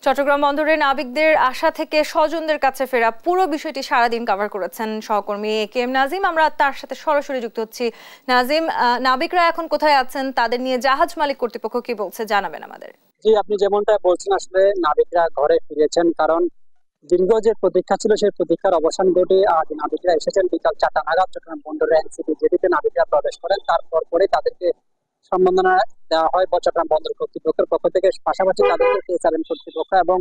চট্টগ্রাম বন্দরে নাবিকদের আশা থেকে স্বজনদের কাছে ফেরা পুরো বিষয়টি সারাদিন কভার করেছেন সহকর্মী একেএম নাজিম। আমরা তার সাথে সরাসরি যুক্ত হচ্ছি। নাজিম, নাবিকরা এখন কোথায় আছেন, তাদের নিয়ে জাহাজ মালিক কর্তৃপক্ষ কি বলছে জানাবেন আমাদের। জি, আপনি যেমনটা বলছেন, আসলে নাবিকরা ঘরে ফিরেছেন, কারণ দীর্ঘ যে প্রতীক্ষা ছিল সেই প্রতীক্ষার অবসান ঘটে আজ নাবিকরা এসেছেন বিকাল 4টা নাগাদ চট্টগ্রাম বন্দরের এনসিপি জেটিতে নাবিকরা প্রবেশ করেন। তারপর পরে তাদেরকে সম্মাননা দেওয়া হয় চট্টগ্রাম বন্দর কর্তৃপক্ষের পক্ষ থেকে। পাশাপাশি তাদেরকে কেএসআরএম কর্তৃপক্ষ এবং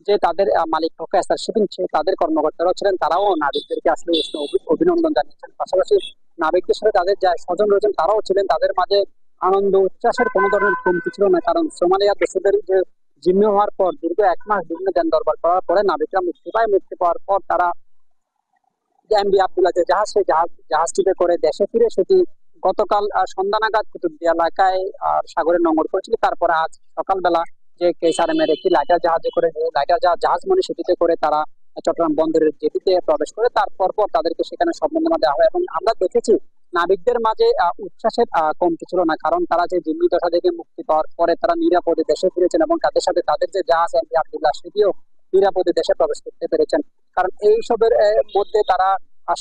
যে তাদের মালিক পক্ষ এসআর শিপিং তাদের কর্মকর্তারাও ছিলেন, তারাও নাবিকদেরকে আসলে উষ্ণ অভিনন্দন জানিয়েছেন। পাশাপাশি নাবিকদের সাথে তাদের যা স্বজন রয়েছেন তারাও ছিলেন, তাদের মাঝে আনন্দ উচ্ছ্বাসের কোনো ধরনের কমতি ছিল না। কারণ সোমালিয়া দেশদের যে জিম্মি হওয়ার পর দীর্ঘ 1 মাস বিভিন্ন দেন দরবার করার পরে নাবিকরা মুক্তি পায়। মুক্তি পাওয়ার পর তারা এমভি আব্দুল্লাহ যে জাহাজ, সেই জাহাজটিতে করে দেশে ফিরে সেটি গতকাল সন্ধ্যা নাগাদ কুতুবদিয়া এলাকায় সাগরে নোঙর করেছিল। তারপরে আজ সকালবেলা যে কেএসআরএম এর একটি লাইটার জাহাজে করে, লাইটার জাহাজ মনে সেটিতে করে তারা চট্টগ্রাম বন্দরের জেটিতে প্রবেশ করে। তারপর তাদেরকে সেখানে সম্মাননা দেওয়া হয় এবং আমরা দেখেছি নাবিকদের মাঝে উচ্ছ্বাসের কমতি ছিল না। কারণ তারা যে জিম্মি দশা থেকে মুক্তি পাওয়ার পরে তারা নিরাপদে দেশে ফিরেছেন এবং তাদের সাথে তাদের যে জাহাজ এমভি আব্দুল্লাহ সেটিও নিরাপদে দেশে প্রবেশ করতে পেরেছেন। কারণ এইসবের মধ্যে তারা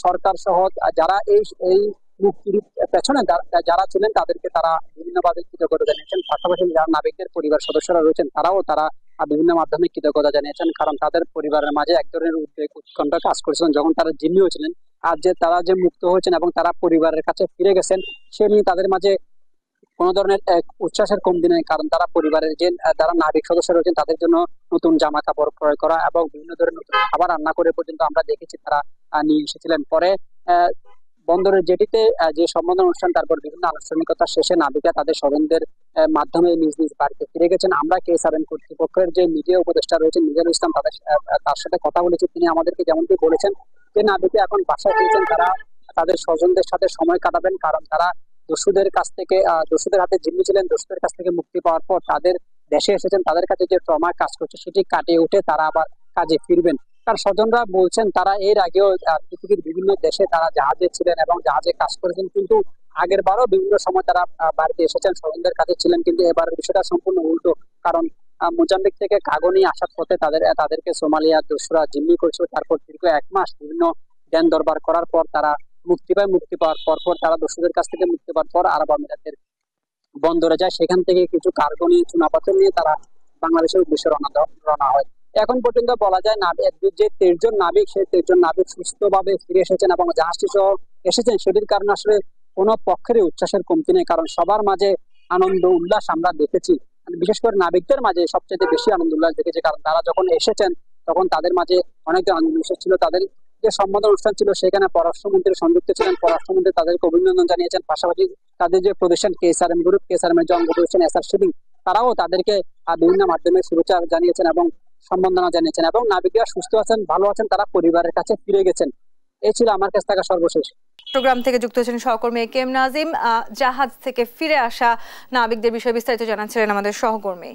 সরকার সহ যারা এই মুক্তির পেছনে যারা ছিলেন তাদেরকে তারা বিভিন্নভাবে কৃতজ্ঞতা জানিয়েছেন। পাশাপাশি যারা নাবিকদের পরিবার সদস্যরা রয়েছেন তারা বিভিন্ন মাধ্যমে কৃতজ্ঞতা জানিয়েছেন, কারণ তাদের পরিবারের মাঝে এক ধরনের উদ্বেগ উৎকণ্ঠা কাজ করেছিলেন যখন তারা জিম্মি হয়েছিলেন। আর যে তারা যে মুক্ত হয়েছেন এবং তারা পরিবারের কাছে ফিরে গেছেন সে নিয়ে তাদের মাঝে কোনো ধরনের উচ্ছ্বাসের কমতি নেই। কারণ তারা পরিবারের যে যারা নাবিক সদস্য রয়েছেন তাদের জন্য নতুন জামা কাপড় ক্রয় করা এবং বিভিন্ন ধরনের নতুন খাবার রান্না করে পর্যন্ত আমরা দেখেছি তারা নিয়ে এসেছিলেন। পরে বন্দরের জেটিতে যে সম্বোধন অনুষ্ঠান, তারপর বিভিন্ন আনুষ্ঠানিকতা শেষে নাবিকা তাদের স্বজনদের মাধ্যমে নিজ নিজ বাড়িতে ফিরে গেছেন। আমরা কেএসআরএম কর্তৃপক্ষের যে মিডিয়া উপদেষ্টা রয়েছেন মিজানুল ইসলাম, তার সাথে কথা বলেছি। তিনি আমাদেরকে যেমনটি বলেছেন যে নাবিকা এখন বাসায় ফিরেছেন, তারা তাদের স্বজনদের সাথে সময় কাটাবেন। কারণ তারা দস্যুদের হাতে জিম্মি ছিলেন, দস্যুদের কাছ থেকে মুক্তি পাওয়ার পর তাদের দেশে এসেছেন, তাদের কাছে যে ট্রমা কাজ করছে সেটি কাটিয়ে উঠে তারা আবার কাজে ফিরবেন। তার স্বজনরা বলছেন তারা এর আগেও পৃথিবীর বিভিন্ন দেশে তারা জাহাজে ছিলেন এবং জাহাজে কাজ করেছেন, কিন্তু আগের বারও বিভিন্ন সময় তারা বাড়িতে এসেছেন, স্বজনদের কাছে ছিলেন। কিন্তু এবার বিষয়টা সম্পূর্ণ উল্টো। কারণ মোজাম্বিক থেকে কাগো নিয়ে আসার পথে তাদেরকে সোমালিয়া দস্যুরা জিম্মি করেছিল। তারপর দীর্ঘ 1 মাস বিভিন্ন দেন দরবার করার পর তারা মুক্তি পায়। মুক্তি পাওয়ার পর তারা দস্যুদের কাছ থেকে মুক্তি পাওয়ার পর আরব আমিরাতের বন্দরে যায়। সেখান থেকে কিছু কার্গো নিয়ে চুনাপাথর নিয়ে তারা বাংলাদেশের উদ্দেশ্যে রওনা হয়। এখন পর্যন্ত বলা যায় যে 23 জন নাবিক, সেই 23 জন নাবিক সুস্থভাবে ফিরে এসেছেন এবং জাহাজটি সহ এসেছেন। সেটির কারণে আসলে কোনো পক্ষেরই উচ্ছ্বাসের কমতি নেই, কারণ সবার মাঝে আনন্দ উল্লাস আমরা দেখেছি। বিশেষ করে নাবিকদের মাঝে সবচেয়ে বেশি আনন্দ উল্লাস দেখেছি, কারণ তারা যখন এসেছেন তখন তাদের মাঝে অনেক আনন্দ উল্লাস ছিল। তাদের যে সম্বোধন অনুষ্ঠান ছিল সেখানে পররাষ্ট্রমন্ত্রী সংযুক্ত ছিলেন, পররাষ্ট্রমন্ত্রী তাদেরকে অভিনন্দন জানিয়েছেন। পাশাপাশি তাদের যে প্রতিষ্ঠান কেএসআরএম গ্রুপ, কেএসআরএম এর যে অঙ্গ প্রতিষ্ঠান এসআর শিপিং, তারাও তাদেরকে বিভিন্ন মাধ্যমে শুভেচ্ছা জানিয়েছেন এবং সম্বর্ধনা জানিয়েছেন। এবং নাবিকরা সুস্থ আছেন, ভালো আছেন, তারা পরিবারের কাছে ফিরে গেছেন। এই ছিল আমার কাছে থাকা সর্বশেষ। চট্টগ্রাম থেকে যুক্ত হয়েছেন সহকর্মী একেএম নাজিম। জাহাজ থেকে ফিরে আসা নাবিকদের বিষয়ে বিস্তারিত জানাচ্ছিলেন আমাদের সহকর্মী।